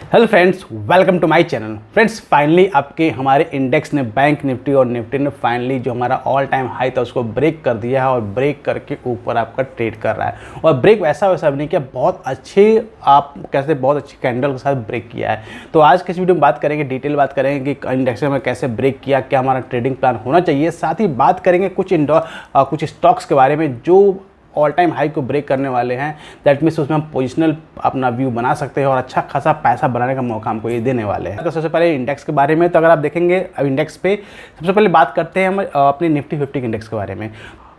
Hello friends, welcome to my channel. Friends, finally आपके हमारे index ने बैंक निफ्टी और निफ्टी ने फाइनली जो हमारा ऑल टाइम हाई था उसको ब्रेक कर दिया है और ब्रेक करके ऊपर आपका ट्रेड कर रहा है। और ब्रेक वैसा भी नहीं किया, बहुत अच्छे आप कैसे बहुत अच्छी कैंडल के साथ ब्रेक किया है। तो आज के इस वीडियो में बात करेंगे, डिटेल बात करेंगे कि इंडेक्स में कैसे ब्रेक किया, क्या हमारा ट्रेडिंग प्लान होना चाहिए। साथ ही बात करेंगे कुछ स्टॉक्स के बारे में जो ऑल टाइम हाई को ब्रेक करने वाले हैं। दैट मीन्स उसमें हम पोजिशनल अपना व्यू बना सकते हैं और अच्छा खासा पैसा बनाने का मौका हमको ये देने वाले हैं। तो सबसे पहले इंडेक्स के बारे में, तो अगर आप देखेंगे अब इंडेक्स पे सबसे पहले बात करते हैं हम अपने निफ्टी 50 इंडेक्स के बारे में।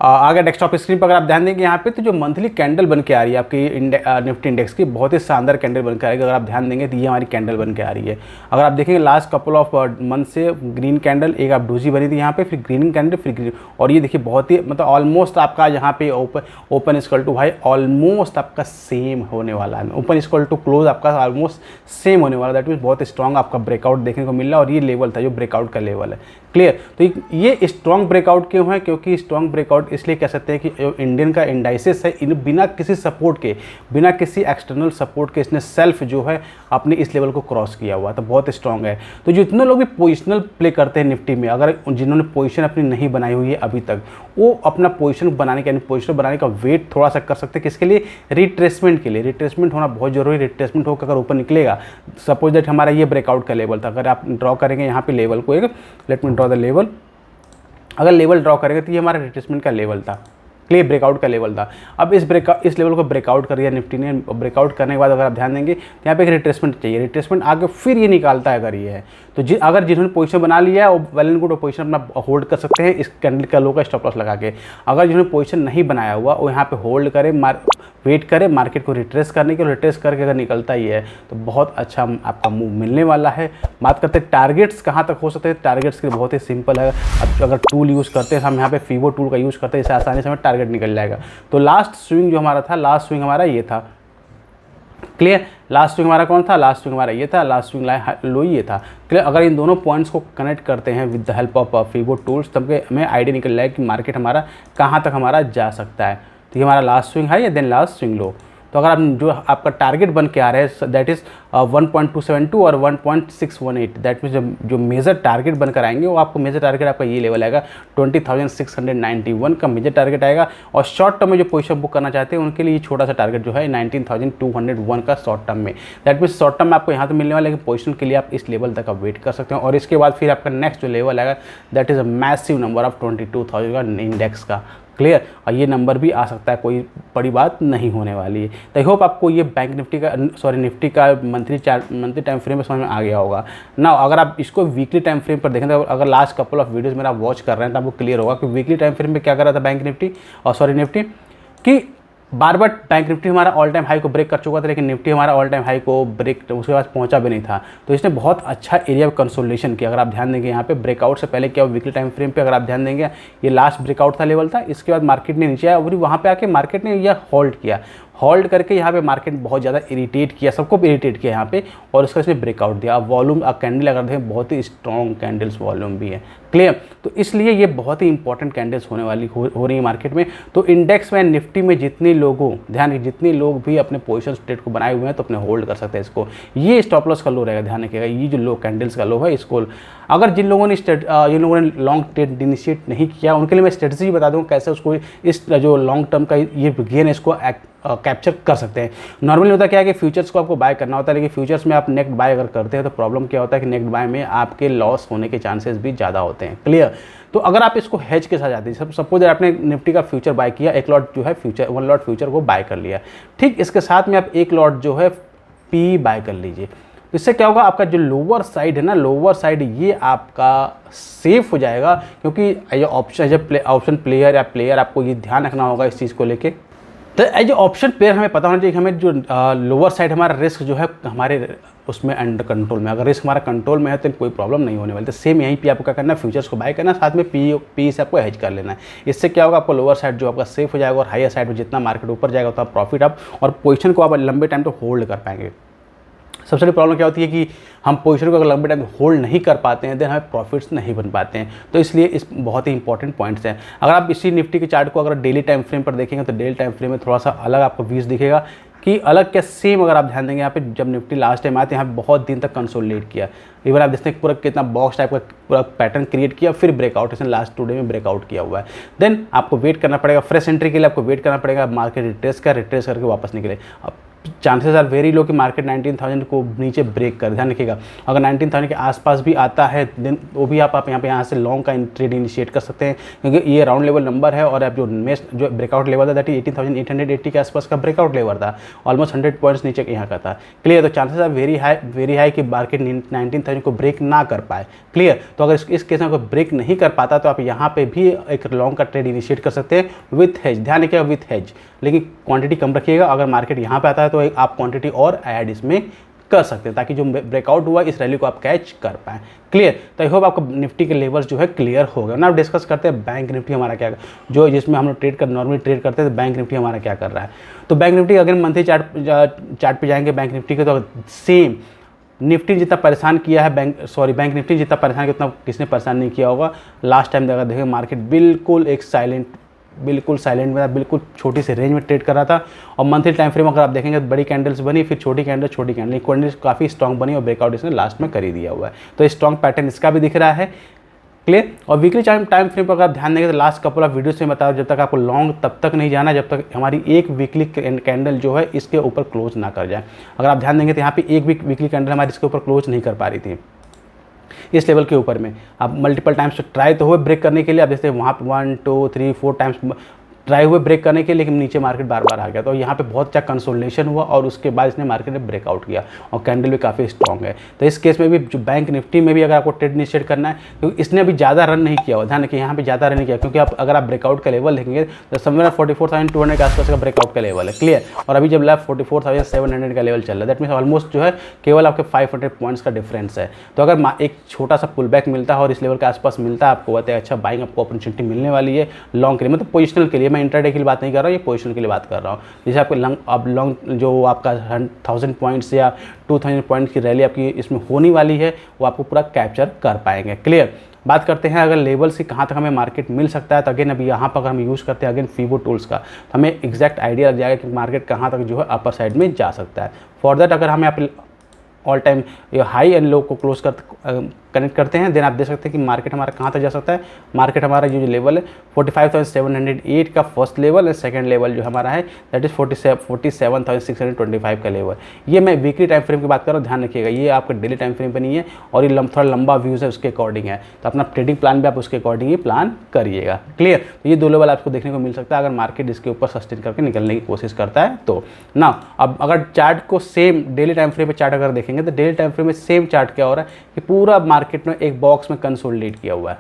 आगे डेस्कटॉप स्क्रीन पर अगर आप ध्यान देंगे यहाँ पे तो जो मंथली कैंडल बन के आ रही है आपकी निफ्टी इंडेक्स की, बहुत ही शानदार कैंडल बन के आ रही है। अगर आप ध्यान देंगे तो ये हमारी कैंडल बन के आ रही है। अगर आप देखेंगे लास्ट कपल ऑफ मंथ से ग्रीन कैंडल, एक आप डूजी बनी थी यहाँ पे, फिर ग्रीन कैंडल, फिर ग्रीन, और ये देखिए बहुत ही मतलब ऑलमोस्ट आपका यहाँ पे ओपन इक्वल टू भाई ऑलमोस्ट आपका सेम होने वाला है। ओपन इक्वल टू क्लोज आपका ऑलमोस्ट सेम होने वाला है। दैट मीन्स बहुत स्ट्रॉन्ग आपका ब्रेकआउट देखने को मिल रहा है और ये लेवल था जो ब्रेकआउट का लेवल है। क्लियर। तो ये स्ट्रॉन्ग ब्रेकआउट क्यों है? क्योंकि स्ट्रॉन्ग ब्रेकआउट इसलिए कह सकते हैं कि जो इंडियन का इंडाइसिस है, इन बिना किसी सपोर्ट के, बिना किसी एक्सटर्नल सपोर्ट के इसने सेल्फ जो है अपने इस लेवल को क्रॉस किया हुआ, तो बहुत स्ट्रॉन्ग है। तो जितने लोग भी पोजिशनल प्ले करते हैं निफ्टी में, अगर जिन्होंने पोजीशन अपनी नहीं बनाई हुई है अभी तक, वो अपना पोजीशन बनाने के, यानी पोजीशन बनाने का वेट थोड़ा सा कर सकते हैं। किसके लिए? रिट्रेसमेंट के लिए। रिट्रेसमेंट होना बहुत जरूरी। रिट्रेसमेंट होकर अगर ऊपर निकलेगा, सपोज दैट हमारा ये ब्रेकआउट का लेवल था, अगर आप ड्रॉ करेंगे यहाँ पे लेवल को, एक let me draw the level, अगर लेवल ड्रॉ करेंगे तो ये हमारा रिट्रेसमेंट का लेवल था, क्लियर, ब्रेकआउट का लेवल था। अब इस लेवल को ब्रेकआउट कर दिया निफ्टी ने। ब्रेकआउट करने के बाद अगर आप ध्यान देंगे तो यहाँ पे एक रिट्रेसमेंट चाहिए। रिट्रेसमेंट आगे फिर ये निकालता है। अगर ये है तो अगर जिन्होंने पोजीशन बना लिया है वो वेल एंड गुड, पोजीशन अपना होल्ड कर सकते हैं इस कैंडल का लो का स्टॉप लॉस लगा के। अगर जिन्होंने पोजीशन नहीं बनाया हुआ वो यहाँ पे होल्ड करे, वेट करे मार्केट को रिट्रेस करने के, रिट्रेस करके अगर निकलता ही है तो बहुत अच्छा आपका मूव मिलने वाला है। बात करते हैं टारगेट्स कहाँ तक हो सकते हैं। टारगेट्स के बहुत ही सिंपल है। अब अगर टूल यूज़ करते हैं हम यहाँ पे फीबो टूल का यूज़ करते हैं, इससे आसानी से हमें टारगेट निकल जाएगा। तो लास्ट स्विंग जो हमारा था, लास्ट स्विंग हमारा ये था, क्लियर। लास्ट स्विंग हमारा कौन था? लास्ट स्विंग हमारा ये था, लास्ट स्विंग लो ये था, क्लियर। अगर इन दोनों पॉइंट्स को कनेक्ट करते हैं with the help of Fibo tools, तब हमें आइडिया निकल जाए कि मार्केट हमारा कहाँ तक हमारा जा सकता है। तो ये हमारा लास्ट स्विंग है या देन लास्ट स्विंग लो। तो अगर आप जो आपका टारगेट बन के आ रहे हैं दैट इज़ 1.272 और 1.618, दैट मीन्स जो मेजर टारगेट बनकर आएंगे वो आपको मेजर टारगेट आपका ये लेवल आएगा 20,691 का मेजर टारगेट आएगा। और शॉर्ट टर्म में जो पोजीशन बुक करना चाहते हैं उनके लिए ये छोटा सा टारगेट जो है 19,201 का शॉर्ट टर्म में। दैट मीन्स शॉर्ट टर्म में आपको यहाँ तो मिलने वाला है, लेकिन पोजीशन के लिए आप इस लेवल तक आप वेट कर सकते हैं। और इसके बाद फिर आपका नेक्स्ट जो लेवल आएगा that is a massive number of 22,000 का इंडेक्स का, क्लियर। और ये नंबर भी आ सकता है, कोई बड़ी बात नहीं होने वाली है। तो आई होप आपको ये बैंक निफ्टी का निफ्टी का मंथली टाइम फ्रेम में समझ में आ गया होगा ना। अगर आप इसको वीकली टाइम फ्रेम पर देखें तो अगर लास्ट कपल ऑफ वीडियोस मेरा वॉच कर रहे हैं तो आपको क्लियर होगा कि वीकली टाइम फ्रेम में क्या कर रहा था बैंक निफ्टी और निफ्टी कि बार बार बैंक निफ्टी हमारा ऑल टाइम हाई को ब्रेक कर चुका था, लेकिन निफ्टी हमारा ऑल टाइम हाई को ब्रेक उसके बाद पहुंचा भी नहीं था। तो इसने बहुत अच्छा एरिया कंसोलिडेशन किया। अगर आप ध्यान देंगे यहाँ पे ब्रेकआउट से पहले क्या वीकली टाइम फ्रेम पे अगर आप ध्यान देंगे, ये लास्ट ब्रेकआउट था लेवल था, इसके बाद मार्केट ने नीचे आया और वहाँ पे आके मार्केट ने यह होल्ड किया। होल्ड करके यहाँ पे मार्केट बहुत ज़्यादा इरिटेट किया, सबको इरिटेट किया यहाँ पे, और उसका इसने ब्रेकआउट दिया। अब वॉल्यूम कैंडल अगर देखें बहुत ही स्ट्रॉन्ग कैंडल्स वॉल्यूम भी है, क्लियर। तो इसलिए ये बहुत ही इंपॉर्टेंट कैंडल्स होने वाली हो रही है मार्केट में। तो इंडेक्स में निफ्टी में जितने लोगों ध्यान रखिए, जितने लोग भी अपने पोजीशन स्टेट को बनाए हुए हैं तो अपने होल्ड कर सकते हैं इसको। ये स्टॉप लॉस का लो रहेगा, ध्यान रखिएगा। ये जो लो कैंडल्स का लो है इसको, अगर जिन लोगों ने लॉन्ग ट्रेड इनिशिएट नहीं किया उनके लिए मैं स्ट्रेटजी बता दूँ कैसे उसको इस जो लॉन्ग टर्म का ये गेन है इसको कैप्चर कर सकते हैं। नॉर्मली होता क्या है कि फ्यूचर्स को आपको बाय करना होता है, लेकिन फ्यूचर्स में आप नेक्स्ट बाय अगर करते हैं तो प्रॉब्लम क्या होता है कि नेक्स्ट बाय में आपके लॉस होने के चांसेस भी ज़्यादा होते हैं, क्लियर। तो अगर आप इसको हेज के साथ जाते हैं, सपोज आपने निफ्टी का फ्यूचर बाय किया, एक लॉट जो है फ्यूचर 1 लॉट फ्यूचर को बाय कर लिया, ठीक, इसके साथ में आप एक लॉट जो है पी बाय कर लीजिए। तो इससे क्या होगा, आपका जो लोअर साइड है ना, लोअर साइड ये आपका सेफ हो जाएगा। क्योंकि ये ऑप्शन प्लेयर या प्लेयर आपको ये ध्यान रखना होगा इस चीज़ को लेके। तो एज ऑप्शन प्लेयर हमें पता होना चाहिए कि हमें जो लोअर साइड हमारा रिस्क जो है हमारे उसमें अंडर कंट्रोल में, अगर रिस्क हमारा कंट्रोल में है तो कोई प्रॉब्लम नहीं होने वाली। तो सेम यहीं पे आपको क्या करना है, फ्यूचर्स को बाय करना, साथ में पी से आपको हेज कर लेना है। इससे क्या होगा, आपको लोअर साइड जो आपका सेफ हो जाएगा और हायर साइड में जितना मार्केट ऊपर जाएगा उतना प्रॉफिट आप और पोजीशन को आप लंबे टाइम तक होल्ड कर पाएंगे। सबसे बड़ी प्रॉब्लम क्या होती है कि हम पोजीशन को अगर लंबे टाइम होल्ड नहीं कर पाते हैं देन हमें प्रॉफिट्स नहीं बन पाते हैं। तो इसलिए इस बहुत ही इंपॉर्टेंट पॉइंट्स हैं। अगर आप इसी निफ्टी के चार्ट को अगर डेली टाइम फ्रेम पर देखेंगे तो डेली टाइम फ्रेम में थोड़ा सा अलग आपको व्यूज दिखेगा कि अलग क्या सेम अगर आप ध्यान देंगे यहाँ पे जब निफ्टी लास्ट टाइम आए थे यहाँ पे बहुत दिन तक कंसोलिडेट किया, इवन आप देखते हैं पूरा कितना बॉक्स टाइप का पूरा पैटर्न क्रिएट किया, फिर ब्रेकआउट इसने लास्ट 2 डे में ब्रेकआउट किया हुआ है। देन आपको वेट करना पड़ेगा फ्रेश एंट्री के लिए, आपको वेट करना पड़ेगा मार्केट रिट्रेस करके वापस निकले। अब चांसेस आर वेरी लो कि मार्केट 19,000 को नीचे ब्रेक कर, ध्यान रखिएगा। अगर 19,000 के आसपास भी आता है देन वो भी आप यहाँ से लॉन्ग का ट्रेड इनिशिएट कर सकते हैं, क्योंकि ये राउंड लेवल नंबर है और आप जो ब्रेकआउट लेवल था दैट इज 18,880 के आसपास का ब्रेकआउट लेवल था, ऑलमोस्ट 100 पॉइंट्स नीचे यहाँ का था। क्लियर, तो चांसेस आर वेरी हाई कि मार्केट 19,000 को ब्रेक ना कर पाए। क्लियर, तो अगर इस केस में अगर ब्रेक नहीं कर पाता तो आप यहाँ पे भी एक लॉन्ग का ट्रेड इनिशिएट कर सकते हैं विथ हेज, ध्यान रखिएगा विथ हेज, लेकिन क्वांटिटी कम रखिएगा। अगर मार्केट यहाँ पे आता है तो आप क्वांटिटी और ऐड इसमें कर सकते हैं ताकि जो ब्रेकआउट हुआ इस रैली को आप कैच कर पाएँ। क्लियर, तो आई होप आपको निफ्टी के लेवल्स जो है क्लियर हो गए ना। अब डिस्कस करते हैं बैंक निफ्टी हमारा क्या, जो जिसमें हम लोग नॉर्मली ट्रेड करते हैं, तो बैंक निफ्टी हमारा क्या कर रहा है। तो बैंक निफ्टी अगर मंथली चार्ट पे जाएंगे बैंक निफ्टी के, तो सेम निफ्टी जितना परेशान किया है बैंक निफ्टी जितना परेशान किया उतना किसने परेशान नहीं किया होगा। लास्ट टाइम अगर देखें मार्केट बिल्कुल साइलेंट में था, बिल्कुल छोटी सी रेंज में ट्रेड कर रहा था। और मंथली टाइम फ्रेम अगर आप देखेंगे तो बड़ी कैंडल्स बनी, फिर छोटी कैंडल कैंडल्स काफ़ी स्ट्रॉन्ग बनी और ब्रेकआउट इसने लास्ट में कर ही दिया हुआ है। तो स्ट्रॉन्ग पैटर्न इसका भी दिख रहा है। क्लियर, और वीकली टाइम फ्रेम पर अगर आप ध्यान देंगे तो लास्ट कपल ऑफ वीडियोस में बता, जब तक आपको लॉन्ग तब तक नहीं जाना जब तक हमारी एक वीकली कैंडल जो है इसके ऊपर क्लोज ना कर जाए। अगर आप ध्यान देंगे तो यहाँ पे एक वीकली कैंडल हमारी इसके ऊपर क्लोज नहीं कर पा रही थी इस लेवल के ऊपर में। आप मल्टीपल टाइम्स ट्राई तो हुए ब्रेक करने के लिए, आप जैसे वहाँ पे 1 2 3 4 टाइम्स ट्राई हुए ब्रेक करने के लिए, लेकिन नीचे मार्केट बार बार आ गया। तो यहाँ पे बहुत अच्छा कंसोलिडेशन हुआ और उसके बाद इसने मार्केट ने ब्रेकआउट किया और कैंडल भी काफ़ी स्ट्रॉन्ग है। तो इस केस में भी जो बैंक निफ्टी में भी अगर आपको ट्रेड इनिशिएट करना है, क्योंकि इसने अभी ज़्यादा रन नहीं किया हुआ, ध्यान रखिए यहाँ पे ज़्यादा रन नहीं किया, क्योंकि अगर आप ब्रेकआउट का लेवल देखेंगे तो समवेयर 44,200 के आसपास का ब्रेकआउट का लेवल है। क्लियर, और अभी जब लैब 44,700 का लेवल चल रहा है, दैट मीन्स ऑलमोस्ट जो है केवल आपके 500 पॉइंट्स का डिफरेंस है। तो अगर एक छोटा सा पुल बैक मिलता है और इस लेवल के आसपास मिलता है आपको, बताए अच्छा बाइंग आपको अपॉर्चुनिटी मिलने वाली है लॉन्ग के लिए, मतलब पोजिशनल के लिए। मैं इंट्राडे के लिए बात नहीं कर रहा हूँ, ये पोजीशन के लिए बात कर रहा हूँ। जैसे आपको लॉन्ग जो आपका 1000 पॉइंट्स या 2000 पॉइंट्स की रैली आपकी इसमें होने वाली है वो आपको पूरा कैप्चर कर पाएंगे। क्लियर, बात करते हैं अगर लेवल्स की कहाँ तक हमें मार्केट मिल सकता है, तो अगेन अभी यहाँ पर अगर हम यूज़ करते हैं अगेन फीबो टूल्स का, तो हमें एग्जैक्ट आइडिया लग जाएगा कि मार्केट कहाँ तक जो है अपर साइड में जा सकता है। फॉर दैट अगर हमें all time high and low को क्लोज कनेक्ट करते हैं, देन आप देख सकते हैं कि मार्केट हमारा कहाँ तक जा सकता है। मार्केट हमारा जो लेवल है 45,708 का फर्स्ट लेवल है, सेकंड लेवल जो हमारा है दैट इज 47,625 का लेवल। ये मैं वीकली टाइम फ्रेम की बात कर रहा हूँ, ध्यान रखिएगा ये आपका डेली टाइम फ्रेम पर नहीं है और ये थोड़ा लंबा व्यूज़ है उसके अकॉर्डिंग है, तो अपना ट्रेडिंग प्लान भी आप उसके अकॉर्डिंग ही प्लान करिएगा। क्लियर, तो ये 2 लेवल आपको देखने को मिल सकता है अगर मार्केट इसके ऊपर सस्टेन करके निकलने की कोशिश करता है तो ना। अब अगर चार्ट को सेम डेली टाइम फ्रेम पे चार्ट अगर देखेंगे तो डेली टाइम फ्रेम में सेम चार्ट क्या हो रहा है कि पूरा मार्केट में एक बॉक्स में कंसोलिडेट किया हुआ है,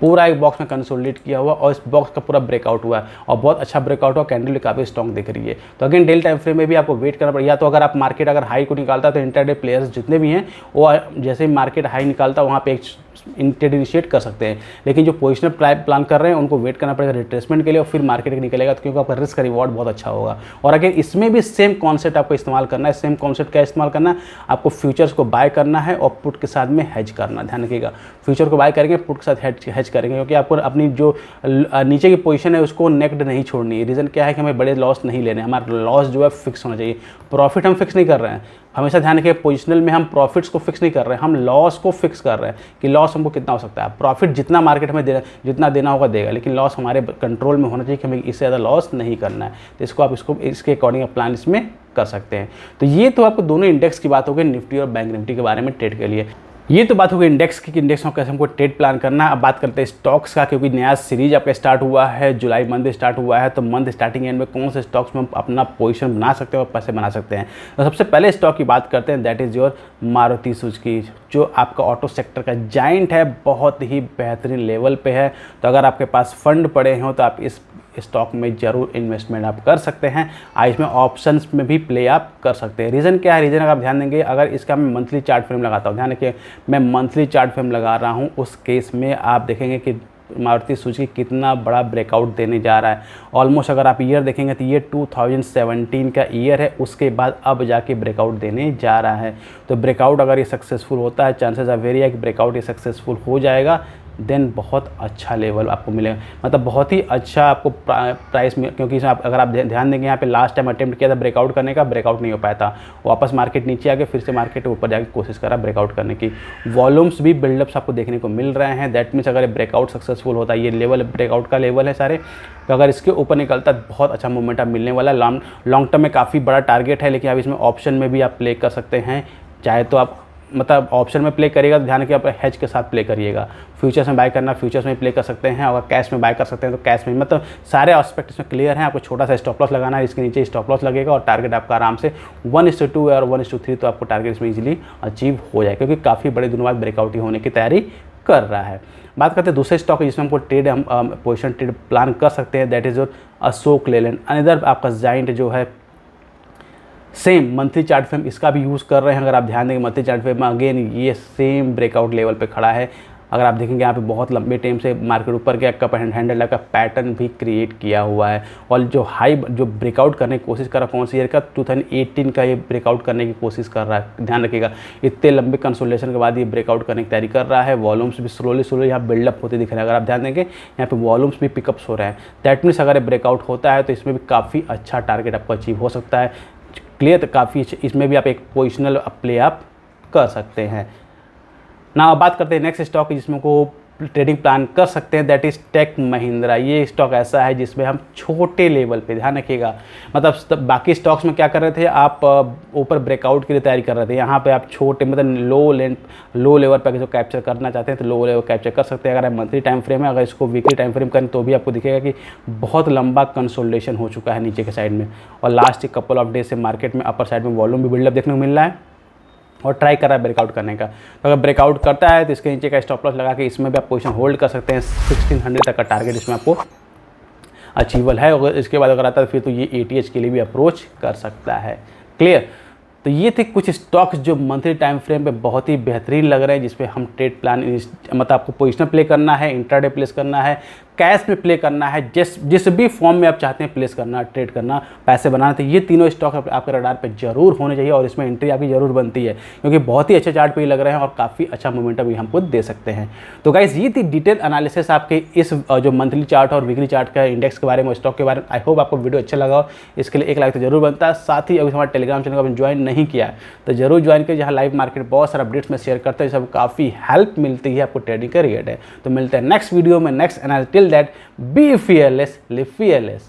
पूरा एक बॉक्स में कंसोलिडेट किया हुआ और इस बॉक्स का पूरा ब्रेकआउट हुआ है और बहुत अच्छा ब्रेकआउट हुआ, कैंडल भी काफ़ी स्ट्रॉन्ग दिख रही है। तो अगेन डेली टाइम फ्रेम में भी आपको वेट करना पड़ेगा, या तो अगर आप मार्केट अगर हाई को निकालता है तो इंटरडे प्लेयर्स जितने भी हैं वो जैसे ही मार्केट हाई निकालता है वहाँ पे एक ट्रेड इनिशिएट कर सकते हैं, लेकिन जो पोजिशनल प्लान कर रहे हैं उनको वेट करना पड़ेगा रिट्रेसमेंट के लिए और फिर मार्केट निकलेगा, तो क्योंकि आपका रिस्क का रिवॉर्ड बहुत अच्छा होगा। और अगर इसमें भी सेम कॉन्सेप्ट आपको इस्तेमाल करना है, सेम कॉन्सेप्ट क्या इस्तेमाल करना है, आपको फ्यूचर्स को बाय करना है और पुट के साथ में हेज करना। ध्यान रखिएगा फ्यूचर को बाय करेंगे पुट के साथ हेज करेंगे, क्योंकि आपको अपनी जो नीचे की पोजीशन है उसको नेक्ड नहीं छोड़नी है। रीज़न क्या है कि हमें बड़े लॉस नहीं लेने, हमारा लॉस जो है फिक्स होना चाहिए। प्रॉफिट हम फिक्स नहीं कर रहे हैं, हमेशा ध्यान रखिए पोजिशनल में हम प्रॉफिट्स को फिक्स नहीं कर रहे हैं, हम लॉस को फिक्स कर रहे हैं कि लॉस हमको कितना हो सकता है। प्रॉफिट जितना मार्केट में जितना देना होगा देगा, लेकिन लॉस हमारे कंट्रोल में होना चाहिए कि हमें इससे ज़्यादा लॉस नहीं करना है। तो इसको आप इसके अकॉर्डिंग प्लान इसमें कर सकते हैं। तो ये तो आपको दोनों इंडेक्स की बात हो गई, निफ्टी और बैंक निफ्टी के बारे में ट्रेड के लिए। ये तो बात हो गई इंडेक्स की, इंडेक्स में कैसे हमको ट्रेड प्लान करना है। अब बात करते हैं स्टॉक्स का, क्योंकि नया सीरीज आपका स्टार्ट हुआ है, जुलाई मंथ स्टार्ट हुआ है, तो मंथ स्टार्टिंग एंड में कौन से स्टॉक्स में हम अपना पोजीशन बना सकते हैं और पैसे बना सकते हैं। तो सबसे पहले स्टॉक की बात करते हैं, that is your Maruti Suzuki, जो आपका ऑटो सेक्टर का जाइंट है, बहुत ही बेहतरीन लेवल पे है। तो अगर आपके पास फंड पड़े हों तो आप इस स्टॉक में ज़रूर इन्वेस्टमेंट आप कर सकते हैं। आज इसमें ऑप्शंस में भी प्ले आप कर सकते हैं। रीज़न क्या है, रीज़न अगर आप ध्यान देंगे, अगर इसका मैं मंथली चार्ट फ्रेम लगाता हूँ, ध्यान रखिए मैं मंथली चार्ट फ्रेम लगा रहा हूँ, उस केस में आप देखेंगे कि मारुति सुजुकी कितना बड़ा ब्रेकआउट देने जा रहा है। ऑलमोस्ट अगर आप ईयर देखेंगे तो ये 2017 का ईयर है, उसके बाद अब जाके ब्रेकआउट देने जा रहा है। तो ब्रेकआउट अगर ये सक्सेसफुल होता है, चांसेस आर वेरी है कि ब्रेकआउट ये सक्सेसफुल हो जाएगा। देन बहुत अच्छा लेवल आपको मिलेगा, मतलब बहुत ही अच्छा आपको प्राइस में, क्योंकि इसमें अगर आप ध्यान देंगे यहाँ पे लास्ट टाइम अटेम्प्ट किया था ब्रेकआउट करने का, ब्रेकआउट नहीं हो पाया था, वापस मार्केट नीचे आके फिर से मार्केट ऊपर जाके कोशिश करा ब्रेकआउट करने की। वॉल्यूम्स भी बिल्डअप्स आपको देखने को मिल रहे हैं, दैट मीन्स अगर ब्रेकआउट सक्सेसफुल होता है, ये लेवल ब्रेकआउट का लेवल है सारे, तो अगर इसके ऊपर निकलता है बहुत अच्छा मूवमेंट आप मिलने वाला है। लॉन्ग टर्म में काफ़ी बड़ा टारगेट है, लेकिन आप इसमें ऑप्शन में भी आप प्ले कर सकते हैं, चाहे तो आप मतलब ऑप्शन में प्ले करिएगा तो ध्यान रखिए आप हेज के साथ प्ले करिएगा। फ्यूचर्स में बाय करना फ्यूचर्स में प्ले कर सकते हैं, अगर कैश में बाय कर सकते हैं तो कैश में, मतलब सारे एस्पेक्ट इसमें क्लियर हैं। आपको छोटा सा स्टॉप लॉस लगाना है, इसके नीचे स्टॉप लॉस लगेगा और टारगेट आपका आराम से 1:2 और 1:3 तो आपको टारगेट इसमें ईजिली अचीव हो जाए, क्योंकि काफ़ी बड़े दिनों बाद ब्रेकआउट ही होने की तैयारी कर रहा है। बात करते हैं दूसरे स्टॉक जिसमें हमको ट्रेड हम पोजिशन ट्रेड प्लान कर सकते हैं, that is your Ashok Leyland. Another आपका जाइंट जो है सेम मंथली चार्ट फ्रेम इसका भी यूज़ कर रहे हैं। अगर आप ध्यान देंगे मंथली चार्ट फ्रेम में अगेन ये सेम ब्रेकआउट लेवल पे खड़ा है। अगर आप देखेंगे यहाँ पे बहुत लंबे टाइम से मार्केट ऊपर के कप एंड हैंडल का पैटर्न भी क्रिएट किया हुआ है, और जो हाई जो ब्रेकआउट करने की कोशिश कर रहा है कौन सी ईयर का 2018 का ये ब्रेकआउट करने की कोशिश कर रहा है। ध्यान रखिएगा इतने लंबे कंसोलिडेशन के बाद ये ब्रेकआउट करने की तैयारी कर रहा है। वॉल्यूम्स भी स्लोली यहाँ बिल्डअप होते दिख रहे हैं। अगर आप ध्यान देंगे यहाँ पे वॉल्यूम्स भी पिकअप्स हो रहे हैं, दैट मीन्स अगर ब्रेकआउट होता है तो इसमें भी काफ़ी अच्छा टारगेट आपको अचीव हो सकता है। क्लियर, तो काफ़ी इसमें भी आप एक पोजिशनल प्ले आप कर सकते हैं ना। बात करते हैं नेक्स्ट स्टॉक जिसमें को ट्रेडिंग प्लान कर सकते हैं, दैट इज़ टेक महिंद्रा। ये स्टॉक ऐसा है जिसमें हम छोटे लेवल पे, ध्यान रखिएगा, मतलब बाकी स्टॉक्स में क्या कर रहे थे आप ऊपर ब्रेकआउट के लिए तैयारी कर रहे थे, यहाँ पे आप छोटे मतलब लो लेवल पे जो कैप्चर करना चाहते हैं तो लो लेवल कैप्चर कर सकते हैं। अगर आप मंथली टाइम फ्रेम है, अगर इसको वीकली टाइम फ्रेम करें तो भी आपको दिखेगा कि बहुत लंबा कंसोलिडेशन हो चुका है नीचे के साइड में, और लास्ट कपल ऑफ डेज से मार्केट में अपर साइड में वॉल्यूम भी बिल्डअप देखने को मिल रहा है और ट्राई कर रहा है ब्रेकआउट करने का। तो अगर ब्रेकआउट करता है तो इसके नीचे का स्टॉप लॉस लगा के इसमें भी आप पोजीशन होल्ड कर सकते हैं। 1600 तक का टारगेट इसमें आपको अचीवेबल है, और इसके बाद अगर आता है फिर तो ये ATH के लिए भी अप्रोच कर सकता है। क्लियर, तो ये थे कुछ स्टॉक्स जो मंथली टाइम फ्रेम पे बहुत ही बेहतरीन लग रहे हैं, जिस पे हम ट्रेड प्लान मतलब आपको पोजिशनल प्ले करना है, इंट्राडे प्लेस करना है, कैश में प्ले करना है, जिस भी फॉर्म में आप चाहते हैं प्लेस करना, ट्रेड करना, पैसे बनाना, तो ये तीनों स्टॉक आपके रडार पे जरूर होने चाहिए और इसमें एंट्री आपकी जरूर बनती है, क्योंकि बहुत ही अच्छे चार्ट पे लग रहे हैं और काफ़ी अच्छा मोमेंटम भी हमको दे सकते हैं। तो गाइस ये थी डिटेल एनालिसिस आपके इस जो मंथली चार्ट और वीकली चार्ट का इंडेक्स के बारे में, स्टॉक के बारे में। आई होप आपको वीडियो अच्छा लगा हो, इसके लिए एक लाइक तो जरूर बनता है। साथ ही अभी हमारे टेलीग्राम चैनल को आपने ज्वाइन नहीं किया है तो जरूर ज्वाइन करिए, जहाँ लाइव मार्केट बहुत सारे अपडेट्स में शेयर करते हैं, सब काफ़ी हेल्प मिलती है आपको ट्रेडिंग का रिलेटेड है। तो मिलते हैं नेक्स्ट वीडियो में, next analysis. Till that be fearless, live fearless।